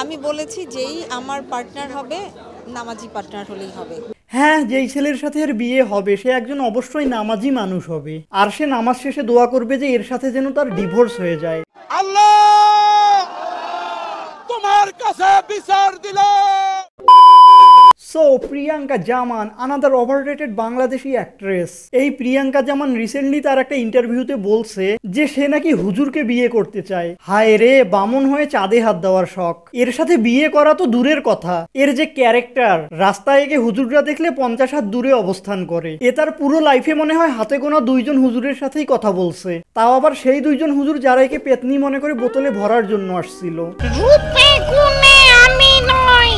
আমি বলেছি যেই আমার পার্টনার হবে নামাজি পার্টনার হলেই হবে। হ্যাঁ, যেই ছেলের সাথে এর বিয়ে হবে সে একজন অবশ্যই নামাজি মানুষ হবে, আর সে নামাজ শেষে দোয়া করবে যে এর সাথে যেন তার ডিভোর্স হয়ে যায়। আল্লাহ তোমার কাছে বিচার দিল। সো প্রিয়াঙ্কা জামান, আনাদার ওভাররেটেড বাংলাদেশি অ্যাক্ট্রেস। এই প্রিয়াঙ্কা জামান রিসেন্টলি তার একটা ইন্টারভিউতে বলছে যে সে নাকি হুজুরকে বিয়ে করতে চায়। হায় রে, বামন হয়ে চাঁদে হাত দেওয়ার শখ। এর সাথে বিয়ে করা তো দূরের কথা, এর যে ক্যারেক্টার, রাস্তায় একে হুজুররা দেখলে 50 হাত দূরে অবস্থান করে। এ তার পুরো লাইফে মনে হয় হাতে গোনা 2জন হুজুরের সাথেই কথা বলছে, তাও আবার সেই 2জন হুজুর যারা একে পেতনি মনে করে বোতলে ভরার জন্য আসছিল। রূপে গুণে আমি নই,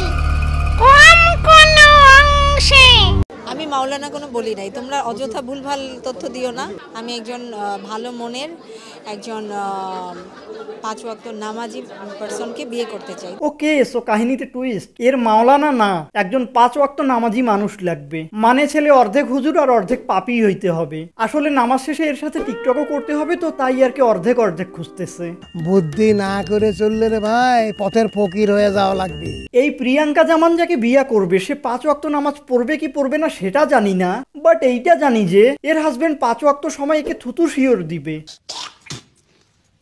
কম কোনো অংশে। আমি মাওলানা কোনো বলি নাই, তোমরা অযথা ভুলভাল তথ্য দিও না। আমি একজন ভালো মনের একজন 5 ওয়াক্ত নামাজি পারসনকে বিয়ে করতে চাই। ওকে, সো কাহিনীতে টুইস্ট, এর মাওলানা না, একজন 5 ওয়াক্ত নামাজি মানুষ লাগবে। মানে ছেলে অর্ধেক হুজুর আর অর্ধেক পাপী হইতে হবে। আসলে নামাজ শেষে এর সাথে টিকটকও করতে হবে, তো তাই আর কি অর্ধেক অর্ধেক খুঁজতেছে। বুদ্ধি না করে চললে রে ভাই পথের ফকির হয়ে যাওয়া লাগবে। এই প্রিয়াঙ্কা জামান যাকে বিয়ে করবে সে 5 ওয়াক্ত নামাজ পড়বে কি পড়বে না সেটা জানি না, বাট এইটা জানি যে এর হাজবেন্ড 5 ওয়াক্ত সময় একে থুতু শিওর দিবে।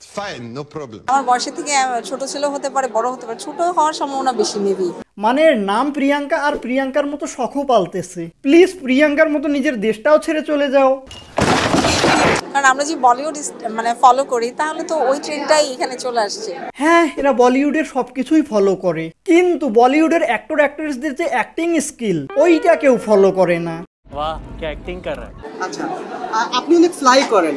Fine, no problem. আমার বয়সের থেকে ছোট ছেলে হতে পারে, বড় হতে পারে, ছোট হওয়ার সম্ভাবনা বেশি মেবি। মানে এর নাম প্রিয়াঙ্কা আর প্রিয়াঙ্কার মতো শখও পালতেছে। প্লিজ প্রিয়াঙ্কার মতো নিজের দেশটাও ছেড়ে চলে যাও। কারণ আমরা যে বলিউড মানে ফলো করি তাহলে তো ওই ট্রেন্ডটাই এখানে চলে আসছে। হ্যাঁ, এরা বলিউডের সবকিছুই ফলো করে, কিন্তু বলিউডের অ্যাক্টর অ্যাক্ট্রেসদের যে অ্যাক্টিং স্কিল ওইটা কেউ ফলো করে না। वाह क्या एक्टिंग कर रहा है। আচ্ছা, আপনি অনেক ফ্লাই করেন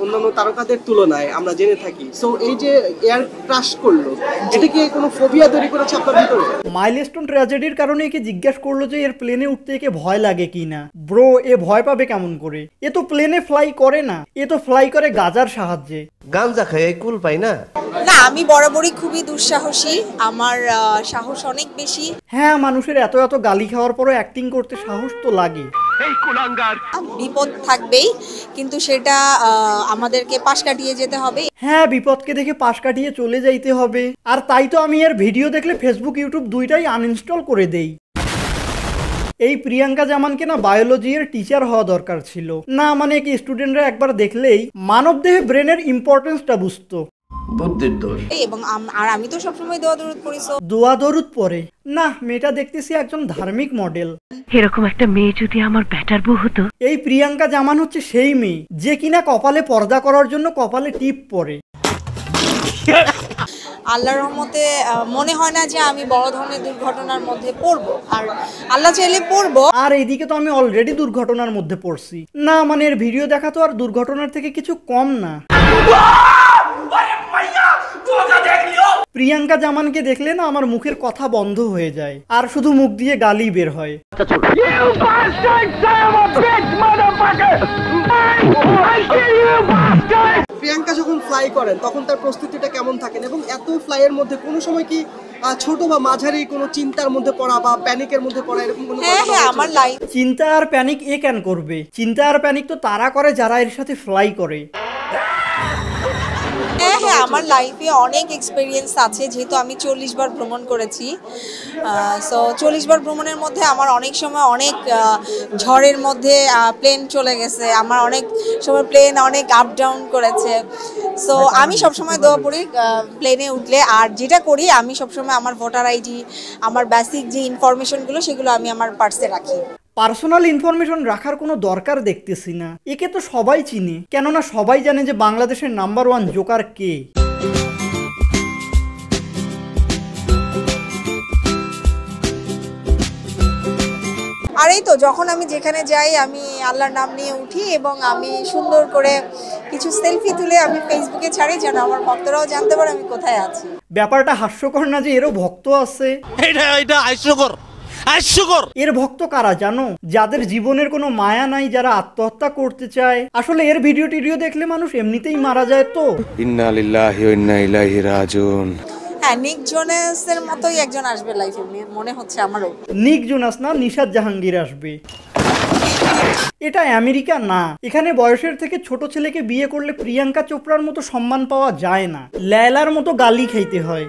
অন্যান্য তারকাদের তুলনায়, আমরা জেনে থাকি। সো এই যে এয়ার ক্রাশ করলো, এটা কি কোনো ফোবিয়া তৈরি করেছে আপনার ভিতরে? মাইলস্টোন ট্র্যাজেডির কারণে একে জিজ্ঞাসা করলো যে এর প্লেনে উঠতে একে ভয় লাগে কিনা। ব্রো, এ ভয় পাবে কেমন করে? এ তো প্লেনে ফ্লাই করে না, এ তো ফ্লাই করে গাজার সাহায্যে। গাঞ্জা খায় কুল পাই না। না, আমি বরাবরই খুবই দুঃসাহসী, আমার সাহস অনেক বেশি। হ্যাঁ, মানুষের এত এত গালি খাওয়ার পরও অ্যাক্টিং করতে সাহস তো লাগে। বিপদ থাকবেই, কিন্তু সেটা আমাদেরকে পাশ কাটিয়ে যেতে হবে। হ্যাঁ, বিপদকে দেখে পাশ কাটিয়ে চলে যাইতে হবে। আর তাই তো আমি এর ভিডিও দেখলে ফেসবুক ইউটিউব দুইটাই আনইনস্টল করে দেই। এই প্রিয়াঙ্কা জামানকে না বায়োলজি এর টিচার হওয়া দরকার ছিল। না মানে কি স্টুডেন্টরা একবার দেখলেই মানবদেহে ব্রেনের ইম্পর্টেন্সটা বুঝতো। বুদ্ধির দোষ। এবং আর আমি তো সবসময় দোয়া দরুদ পড়ি। দোয়া দরুদ পড়ে না, মেয়েটা দেখতেছি একজন ধার্মিক মডেল। এরকম একটা মেয়ে যদি আমার ব্যাটার বউ হতো। এই প্রিয়াঙ্কা জামান হচ্ছে সেই মেয়ে যে কিনা কপালে পর্দা করার জন্য কপালে টিপ পরে। আল্লাহর রহমতে মনে হয় না যে আমি বড় ধরনের দুর্ঘটনার মধ্যে পড়বো, আর আল্লাহ চাইলে পড়বো। আর এইদিকে তো আমি অলরেডি দুর্ঘটনার মধ্যে পড়ছি। না মানে এর ভিডিও দেখা তো আর দুর্ঘটনার থেকে কিছু কম না। প্রিয়াঙ্কা জামানকে দেখলে না আমার মুখের কথা বন্ধ হয়ে যায়, আর শুধু মুখ দিয়ে গালি বের হয়। প্রিয়াঙ্কা যখন ফ্লাই করেন তখন তার প্রস্তুতিটা কেমন থাকেন, এবং এত ফ্লাইয়ের মধ্যে কোনো সময় কি ছোট বা মাঝারি কোনো চিন্তার মধ্যে পড়া বা প্যানিকের মধ্যে পড়া এরকম কোনো? হ্যাঁ, আমার লাইফ চিন্তা আর প্যানিক এ কেন করবে? চিন্তা আর প্যানিক তো তারা করে যারা এর সাথে ফ্লাই করে। হ্যাঁ, আমার লাইফে অনেক এক্সপিরিয়েন্স আছে, যেহেতু আমি 40 বার ভ্রমণ করেছি। সো 40 বার ভ্রমণের মধ্যে আমার অনেক সময় অনেক ঝড়ের মধ্যে প্লেন চলে গেছে, আমার অনেক সময় প্লেন অনেক আপ ডাউন করেছে। সো আমি সবসময় দোয়া পড়ি প্লেনে উঠলে। আর যেটা করি, আমি সবসময় আমার ভোটার আইডি, আমার বেসিক যে ইনফরমেশনগুলো সেগুলো আমি আমার পার্সে রাখি। পার্সোনাল ইনফরমেশন রাখার কোনো দরকার দেখতেছি না, একে তো সবাই চিনে। কেননা সবাই জানে যে বাংলাদেশের নাম্বার 1 জোকার কে। আর এই তো যখন আমি যেখানে যাই আমি আল্লাহর নাম নিয়ে উঠি, এবং আমি সুন্দর করে কিছু সেলফি তুলে আমি ফেসবুকে ছাড়ি, যেন আমার ভক্তরাও জানতে পারে আমি কোথায় আছি। ব্যাপারটা হাস্যকর না যে এরও ভক্ত আছে? এটা হাস্যকর। এর ভক্ত কারা জানো? যাদের জীবনের কোনো মায়া নাই, যারা আত্মহত্যা করতে চায়। আসলে এর ভিডিও টিডিও দেখলে মানুষ এমনিতেই মারা যায় তো। ইন্না লিল্লাহি ওয়া ইন্না ইলাইহি রাজিউন। হ্যাঁ, নিক জোনাসের মতোই একজন আসবে লাইফে মনে হচ্ছে আমারও। নিক জোনাস না, নিশাত জাহাঙ্গীর আসবে। এটা আমেরিকা না, এখানে বয়সের থেকে ছোট ছেলেকে বিয়ে করলে প্রিয়াঙ্কা চোপড়ার মতো সম্মান পাওয়া যায় না, লেলার মতো গালি খাইতে হয়।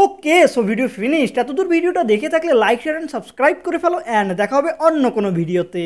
ওকে, সো ভিডিও ফিনিশড। এতদূর ভিডিওটা দেখে থাকলে লাইক শেয়ার এন্ড সাবস্ক্রাইব করে ফেলো, এন্ড দেখা হবে অন্য কোনো ভিডিওতে।